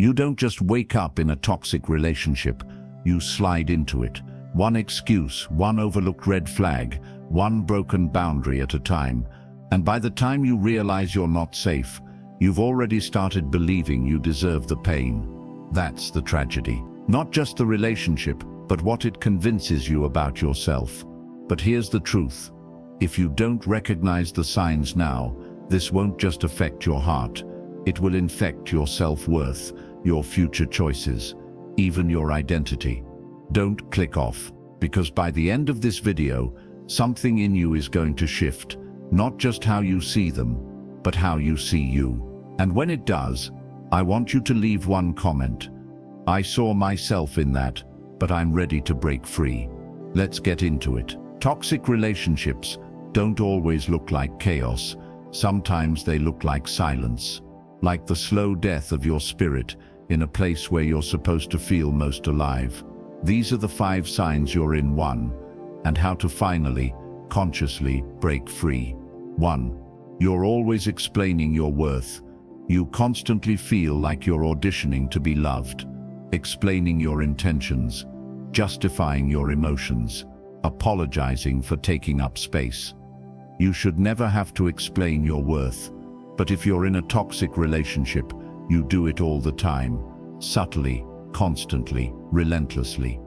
You don't just wake up in a toxic relationship, you slide into it. One excuse, one overlooked red flag, one broken boundary at a time. And by the time you realize you're not safe, you've already started believing you deserve the pain. That's the tragedy. Not just the relationship, but what it convinces you about yourself. But here's the truth. If you don't recognize the signs now, this won't just affect your heart. It will infect your self-worth, your future choices, even your identity. Don't click off, because by the end of this video, something in you is going to shift. Not just how you see them, but how you see you. And when it does, I want you to leave one comment. I saw myself in that, but I'm ready to break free. Let's get into it. Toxic relationships don't always look like chaos. Sometimes they look like silence, like the slow death of your spirit in a place where you're supposed to feel most alive. These are the 5 signs you're in one, and how to finally, consciously break free. 1. You're always explaining your worth. You constantly feel like you're auditioning to be loved, explaining your intentions, justifying your emotions, apologizing for taking up space. You should never have to explain your worth, but if you're in a toxic relationship, you do it all the time, subtly, constantly, relentlessly.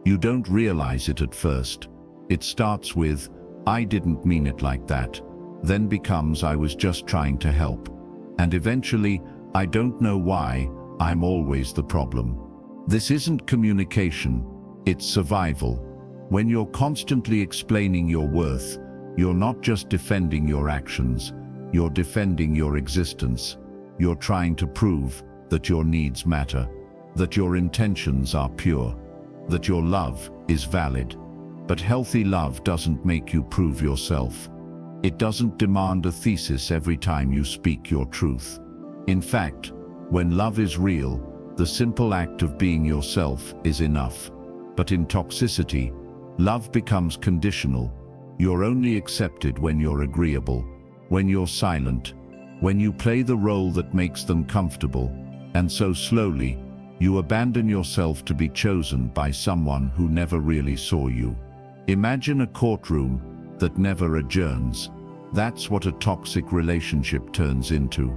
You don't realize it at first. It starts with, "I didn't mean it like that," then becomes, "I was just trying to help." And eventually, "I don't know why, I'm always the problem." This isn't communication, it's survival. When you're constantly explaining your worth, you're not just defending your actions, you're defending your existence. You're trying to prove that your needs matter, that your intentions are pure, that your love is valid. But healthy love doesn't make you prove yourself. It doesn't demand a thesis every time you speak your truth. In fact, when love is real, the simple act of being yourself is enough. But in toxicity, love becomes conditional. You're only accepted when you're agreeable, when you're silent, when you play the role that makes them comfortable, and so slowly, you abandon yourself to be chosen by someone who never really saw you. Imagine a courtroom that never adjourns. That's what a toxic relationship turns into.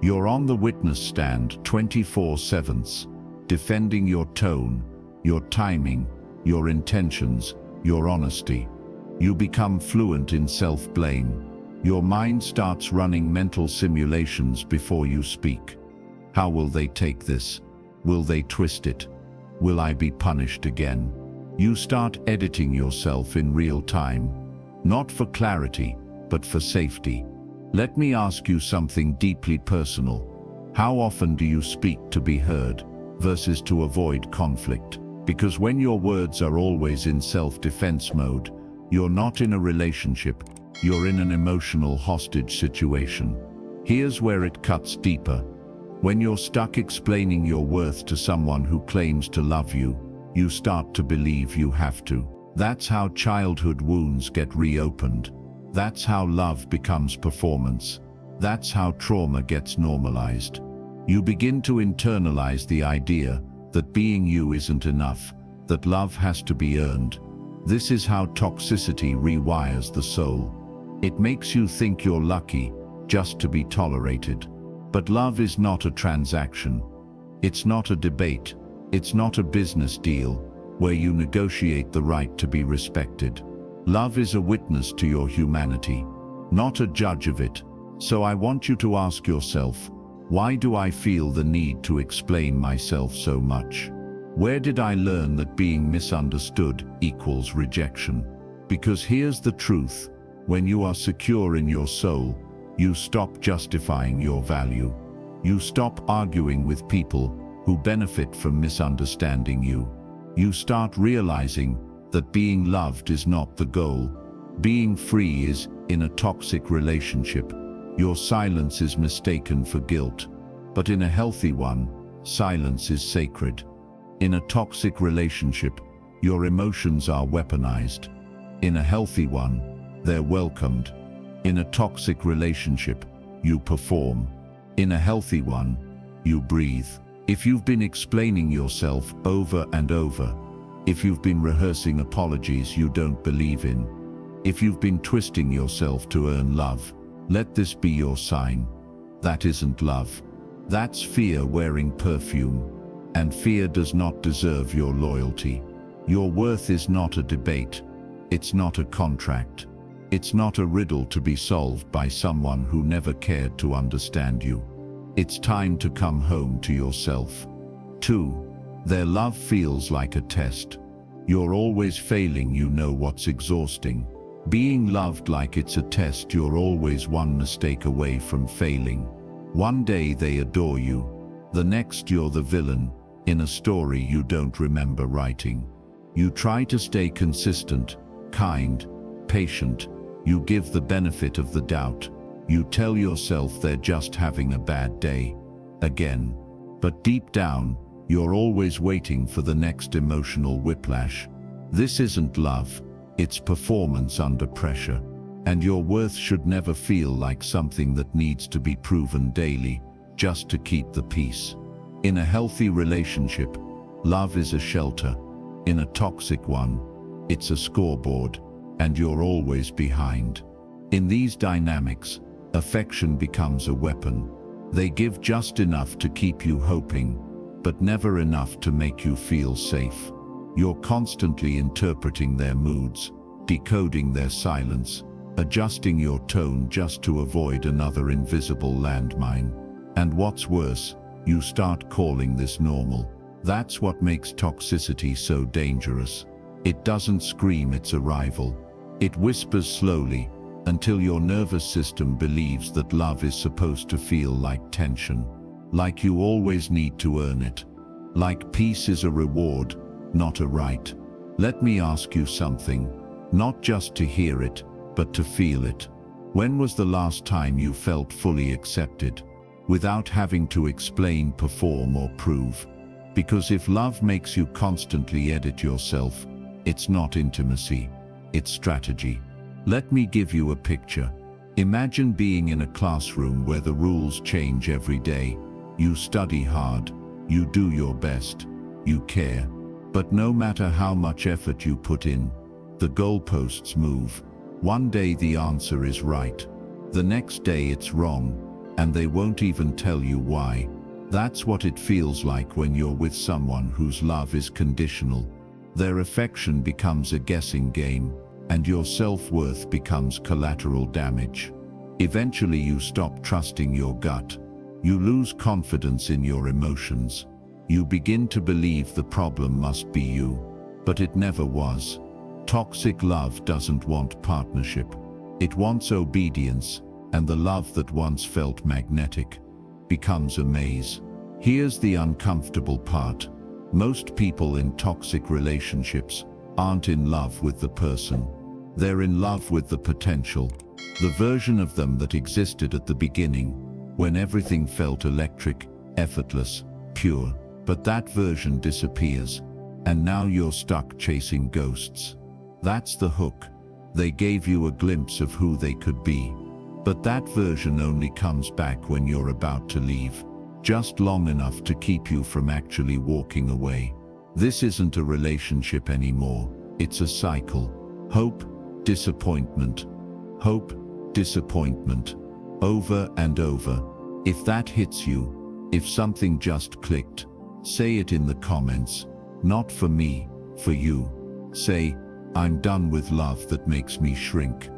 You're on the witness stand 24/7, defending your tone, your timing, your intentions, your honesty. You become fluent in self-blame. Your mind starts running mental simulations before you speak. How will they take this? Will they twist it? Will I be punished again? You start editing yourself in real time, not for clarity, but for safety. Let me ask you something deeply personal. How often do you speak to be heard versus to avoid conflict? Because when your words are always in self-defense mode, you're not in a relationship, you're in an emotional hostage situation. Here's where it cuts deeper. When you're stuck explaining your worth to someone who claims to love you, you start to believe you have to. That's how childhood wounds get reopened. That's how love becomes performance. That's how trauma gets normalized. You begin to internalize the idea that being you isn't enough, that love has to be earned. This is how toxicity rewires the soul. It makes you think you're lucky just to be tolerated. But love is not a transaction. It's not a debate. It's not a business deal where you negotiate the right to be respected. Love is a witness to your humanity, not a judge of it. So I want you to ask yourself, why do I feel the need to explain myself so much? Where did I learn that being misunderstood equals rejection? Because here's the truth. When you are secure in your soul, you stop justifying your value. You stop arguing with people who benefit from misunderstanding you. You start realizing that being loved is not the goal. Being free is. In a toxic relationship, your silence is mistaken for guilt. But in a healthy one, silence is sacred. In a toxic relationship, your emotions are weaponized. In a healthy one, they're welcomed. In a toxic relationship, you perform. In a healthy one, you breathe. If you've been explaining yourself over and over, if you've been rehearsing apologies you don't believe in, if you've been twisting yourself to earn love, let this be your sign. That isn't love. That's fear wearing perfume. And fear does not deserve your loyalty. Your worth is not a debate. It's not a contract. It's not a riddle to be solved by someone who never cared to understand you. It's time to come home to yourself. 2. Their love feels like a test. You're always failing, you know what's exhausting. Being loved like it's a test, you're always one mistake away from failing. One day they adore you, the next you're the villain, in a story you don't remember writing. You try to stay consistent, kind, patient. You give the benefit of the doubt. You tell yourself they're just having a bad day. Again. But deep down, you're always waiting for the next emotional whiplash. This isn't love, it's performance under pressure. And your worth should never feel like something that needs to be proven daily, just to keep the peace. In a healthy relationship, love is a shelter. In a toxic one, it's a scoreboard, and you're always behind. In these dynamics, affection becomes a weapon. They give just enough to keep you hoping, but never enough to make you feel safe. You're constantly interpreting their moods, decoding their silence, adjusting your tone just to avoid another invisible landmine. And what's worse, you start calling this normal. That's what makes toxicity so dangerous. It doesn't scream its arrival. It whispers slowly, until your nervous system believes that love is supposed to feel like tension, like you always need to earn it, like peace is a reward, not a right. Let me ask you something, not just to hear it, but to feel it. When was the last time you felt fully accepted, without having to explain, perform, or prove? Because if love makes you constantly edit yourself, it's not intimacy, it's strategy. Let me give you a picture. Imagine being in a classroom where the rules change every day. You study hard, you do your best, you care. But no matter how much effort you put in, the goalposts move. One day the answer is right, the next day it's wrong, and they won't even tell you why. That's what it feels like when you're with someone whose love is conditional. Their affection becomes a guessing game, and your self-worth becomes collateral damage. Eventually you stop trusting your gut. You lose confidence in your emotions. You begin to believe the problem must be you, but it never was. Toxic love doesn't want partnership. It wants obedience, and the love that once felt magnetic becomes a maze. Here's the uncomfortable part. Most people in toxic relationships aren't in love with the person. They're in love with the potential, the version of them that existed at the beginning, when everything felt electric, effortless, pure. But that version disappears, and now you're stuck chasing ghosts. That's the hook. They gave you a glimpse of who they could be. But that version only comes back when you're about to leave, just long enough to keep you from actually walking away. This isn't a relationship anymore, it's a cycle. Hope, disappointment. Hope, disappointment. Over and over. If that hits you, if something just clicked, say it in the comments. Not for me, for you. Say, I'm done with love that makes me shrink.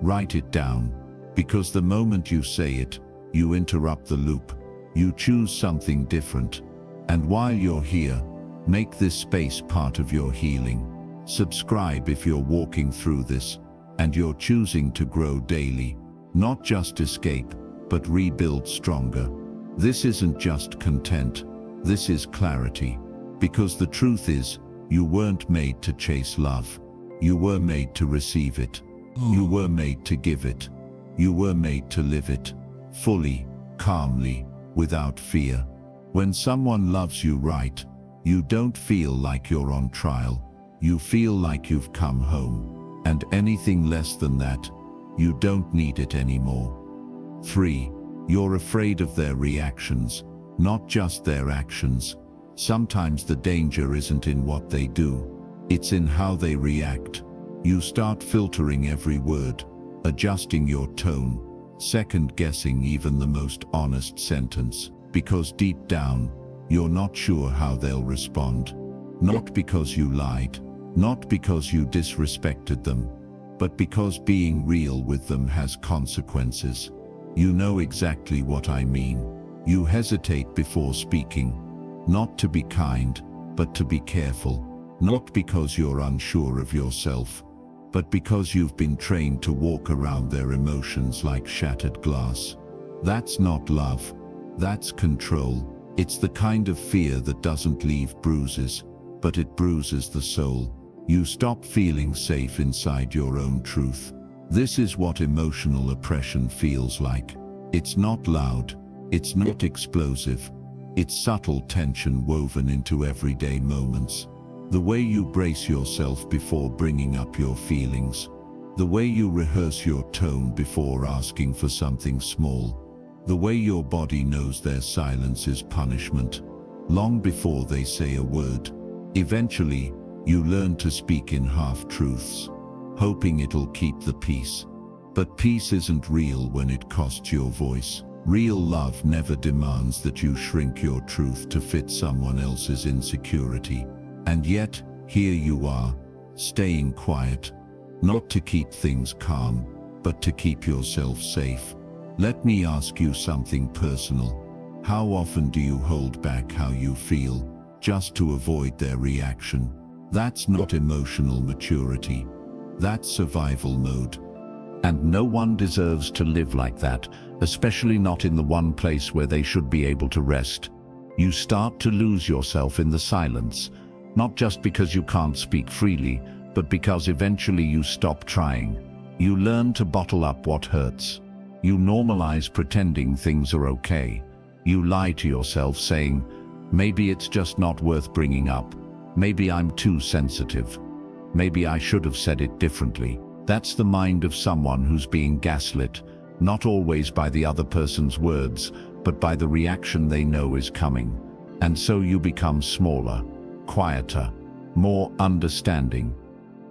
Write it down. Because the moment you say it, you interrupt the loop. You choose something different. And while you're here, make this space part of your healing. Subscribe if you're walking through this, and you're choosing to grow daily. Not just escape, but rebuild stronger. This isn't just content, this is clarity. Because the truth is, you weren't made to chase love. You were made to receive it. You were made to give it. You were made to live it, fully, calmly, without fear. When someone loves you right, you don't feel like you're on trial. You feel like you've come home. And anything less than that, you don't need it anymore. 3. You're afraid of their reactions. not just their actions. Sometimes the danger isn't in what they do, it's in how they react. You start filtering every word, adjusting your tone, second-guessing even the most honest sentence, because deep down, you're not sure how they'll respond. Not because you lied, not because you disrespected them, but because being real with them has consequences. You know exactly what I mean. You hesitate before speaking, not to be kind, but to be careful. Not because you're unsure of yourself, but because you've been trained to walk around their emotions like shattered glass. That's not love, that's control. It's the kind of fear that doesn't leave bruises, but it bruises the soul. You stop feeling safe inside your own truth. This is what emotional oppression feels like. It's not loud, it's not explosive. It's subtle tension woven into everyday moments. The way you brace yourself before bringing up your feelings. The way you rehearse your tone before asking for something small. The way your body knows their silence is punishment, long before they say a word. Eventually, you learn to speak in half-truths, hoping it'll keep the peace. But peace isn't real when it costs your voice. Real love never demands that you shrink your truth to fit someone else's insecurity. And yet, here you are, staying quiet, not to keep things calm, but to keep yourself safe. Let me ask you something personal. How often do you hold back how you feel, just to avoid their reaction? That's not emotional maturity. That's survival mode. And no one deserves to live like that, especially not in the one place where they should be able to rest. You start to lose yourself in the silence, not just because you can't speak freely, but because eventually you stop trying. You learn to bottle up what hurts. You normalize pretending things are okay. You lie to yourself saying, maybe it's just not worth bringing up. Maybe I'm too sensitive. Maybe I should have said it differently. That's the mind of someone who's being gaslit, not always by the other person's words, but by the reaction they know is coming. And so you become smaller, quieter, more understanding,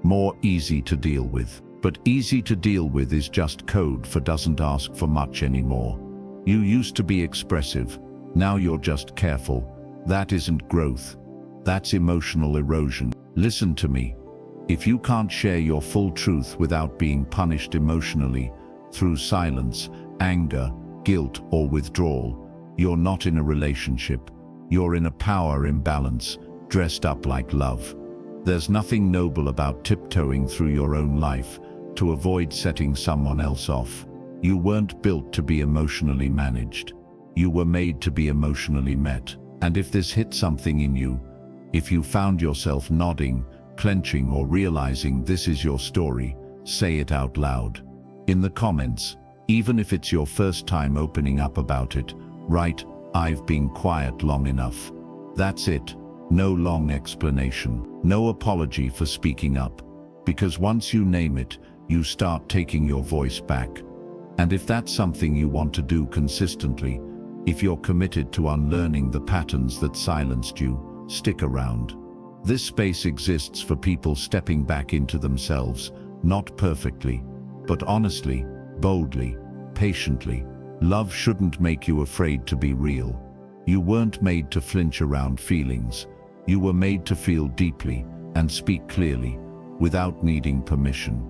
more easy to deal with. But easy to deal with is just code for doesn't ask for much anymore. You used to be expressive, now you're just careful. That isn't growth, that's emotional erosion. Listen to me. If you can't share your full truth without being punished emotionally, through silence, anger, guilt, or withdrawal, you're not in a relationship. You're in a power imbalance, dressed up like love. There's nothing noble about tiptoeing through your own life to avoid setting someone else off. You weren't built to be emotionally managed. You were made to be emotionally met. And if this hit something in you, if you found yourself nodding, clenching, or realizing this is your story, say it out loud. In the comments, even if it's your first time opening up about it, write, "I've been quiet long enough." That's it. No long explanation. No apology for speaking up. Because once you name it, you start taking your voice back. And if that's something you want to do consistently, if you're committed to unlearning the patterns that silenced you, stick around. This space exists for people stepping back into themselves, not perfectly, but honestly, boldly, patiently. Love shouldn't make you afraid to be real. You weren't made to flinch around feelings. You were made to feel deeply and speak clearly, without needing permission.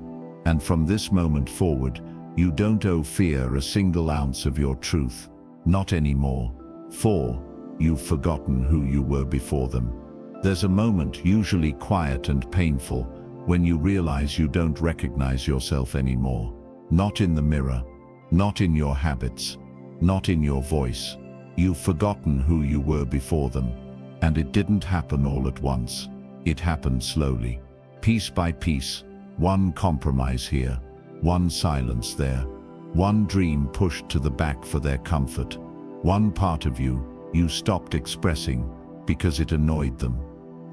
And from this moment forward, you don't owe fear a single ounce of your truth. Not anymore. For you've forgotten who you were before them. There's a moment, usually quiet and painful, when you realize you don't recognize yourself anymore. Not in the mirror, not in your habits, not in your voice. You've forgotten who you were before them. And it didn't happen all at once. It happened slowly, piece by piece. One compromise here, one silence there, one dream pushed to the back for their comfort. One part of you stopped expressing because it annoyed them.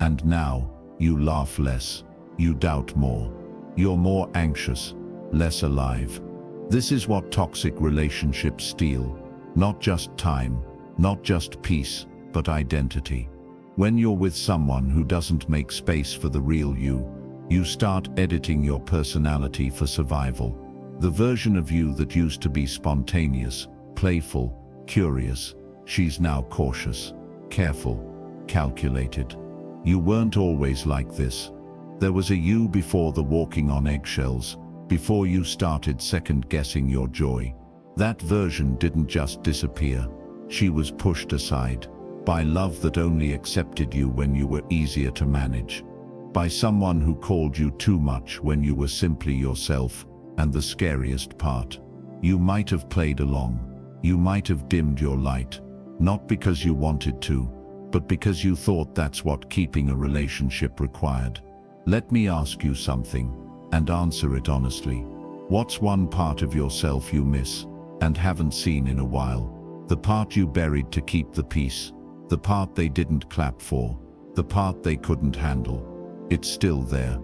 And now, you laugh less, you doubt more. You're more anxious, less alive. This is what toxic relationships steal. Not just time, Not just peace, but identity. When you're with someone who doesn't make space for the real you, you start editing your personality for survival. The version of you that used to be spontaneous, playful, curious, she's now cautious, careful, calculated. You weren't always like this. There was a you before the walking on eggshells, before you started second-guessing your joy. That version didn't just disappear. She was pushed aside by love that only accepted you when you were easier to manage, by someone who called you too much when you were simply yourself. And the scariest part, you might have played along. You might have dimmed your light, not because you wanted to, but because you thought that's what keeping a relationship required. Let me ask you something, and answer it honestly. What's one part of yourself you miss and haven't seen in a while? The part you buried to keep the peace, the part they didn't clap for, the part they couldn't handle. It's still there,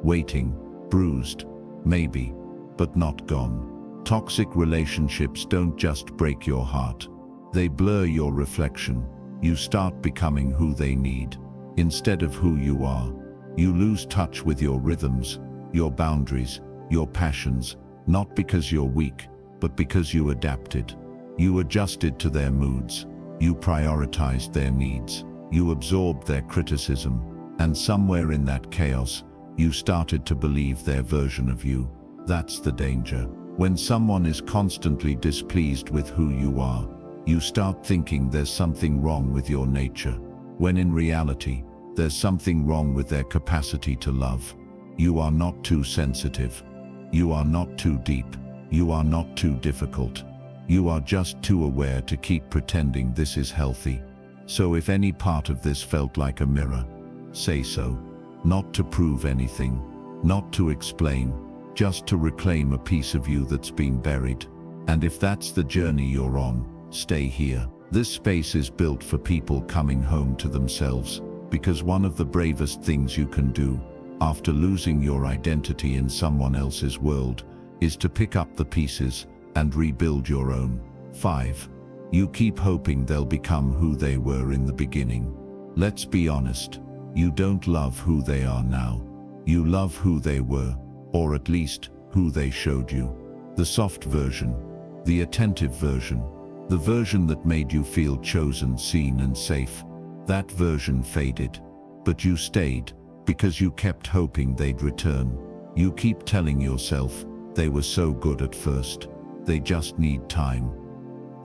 waiting, bruised, maybe, but not gone. Toxic relationships don't just break your heart. They blur your reflection. You start becoming who they need, instead of who you are. You lose touch with your rhythms, your boundaries, your passions, not because you're weak, but because you adapted. You adjusted to their moods. You prioritized their needs. You absorbed their criticism. And somewhere in that chaos, you started to believe their version of you. That's the danger. When someone is constantly displeased with who you are, you start thinking there's something wrong with your nature, when in reality, there's something wrong with their capacity to love. You are not too sensitive. You are not too deep. You are not too difficult. You are just too aware to keep pretending this is healthy. So if any part of this felt like a mirror, say so. Not to prove anything, not to explain, just to reclaim a piece of you that's been buried. And if that's the journey you're on, stay here. This space is built for people coming home to themselves, because one of the bravest things you can do, after losing your identity in someone else's world, is to pick up the pieces and rebuild your own. 5. You keep hoping they'll become who they were in the beginning. Let's be honest, you don't love who they are now. You love who they were, or at least, who they showed you. The soft version, the attentive version, the version that made you feel chosen, seen and safe. That version faded, but you stayed, because you kept hoping they'd return. You keep telling yourself, they were so good at first, they just need time.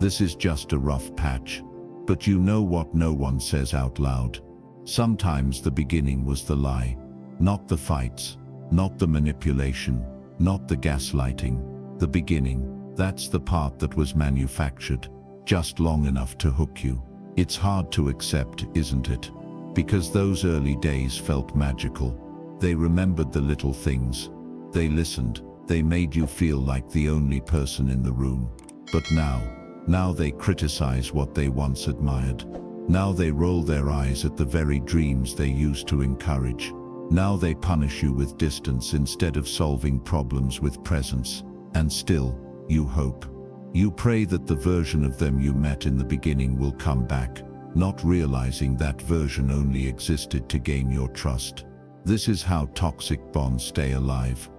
This is just a rough patch. But you know what no one says out loud? Sometimes the beginning was the lie, not the fights, not the manipulation, not the gaslighting. The beginning, that's the part that was manufactured, just long enough to hook you. It's hard to accept, isn't it? Because those early days felt magical. They remembered the little things. They listened. They made you feel like the only person in the room. But now they criticize what they once admired. Now they roll their eyes at the very dreams they used to encourage. Now they punish you with distance instead of solving problems with presence. And still, you hope. You pray that the version of them you met in the beginning will come back, not realizing that version only existed to gain your trust. This is how toxic bonds stay alive.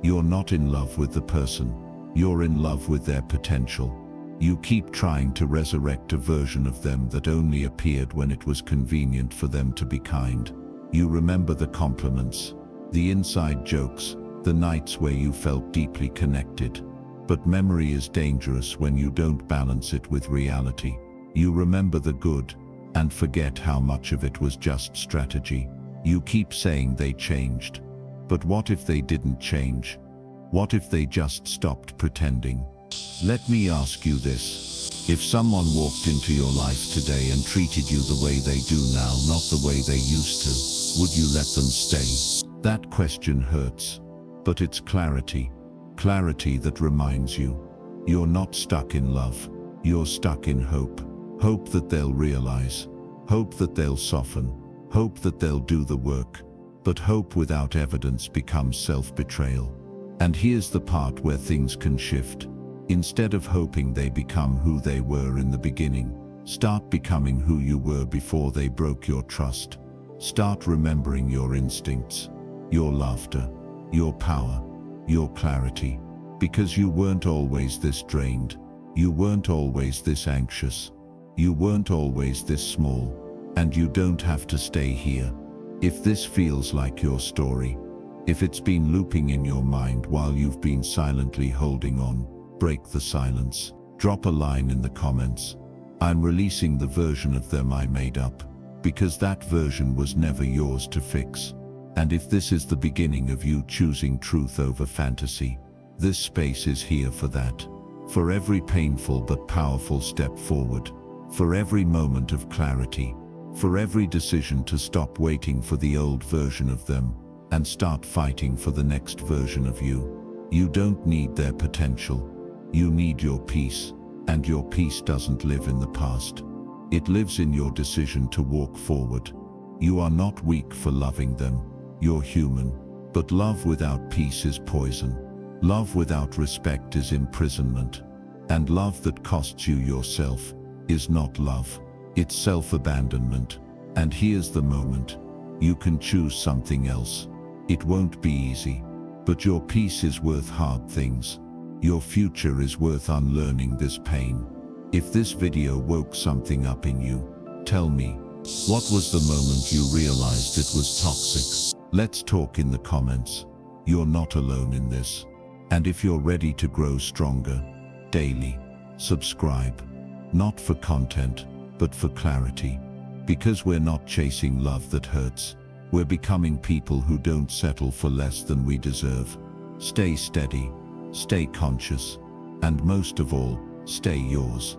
You're not in love with the person. You're in love with their potential. You keep trying to resurrect a version of them that only appeared when it was convenient for them to be kind. You remember the compliments, the inside jokes, the nights where you felt deeply connected. But memory is dangerous when you don't balance it with reality. You remember the good and forget how much of it was just strategy. You keep saying they changed. But what if they didn't change? What if they just stopped pretending? Let me ask you this. If someone walked into your life today and treated you the way they do now, not the way they used to, would you let them stay? That question hurts, but it's clarity. Clarity that reminds you, you're not stuck in love. You're stuck in hope. Hope that they'll realize. Hope that they'll soften. Hope that they'll do the work. But hope without evidence becomes self-betrayal. And here's the part where things can shift. Instead of hoping they become who they were in the beginning, Start becoming who you were before they broke your trust. Start remembering your instincts, your laughter, your power, your clarity. Because you weren't always this drained. You weren't always this anxious. You weren't always this small. And you don't have to stay here. If this feels like your story, if it's been looping in your mind while you've been silently holding on, break the silence. Drop a line in the comments. I'm releasing the version of them I made up, because that version was never yours to fix. And if this is the beginning of you choosing truth over fantasy, this space is here for that. For every painful but powerful step forward, for every moment of clarity, for every decision to stop waiting for the old version of them and start fighting for the next version of you. You don't need their potential. You need your peace, and your peace doesn't live in the past. It lives in your decision to walk forward. You are not weak for loving them. You're human. But love without peace is poison. Love without respect is imprisonment. And love that costs you yourself is not love. It's self-abandonment. And here's the moment. You can choose something else. It won't be easy. But your peace is worth hard things. Your future is worth unlearning this pain. If this video woke something up in you, tell me, what was the moment you realized it was toxic? Let's talk in the comments. You're not alone in this. And if you're ready to grow stronger, daily, subscribe. Not for content, but for clarity. Because we're not chasing love that hurts. We're becoming people who don't settle for less than we deserve. Stay steady, stay conscious, and most of all, stay yours.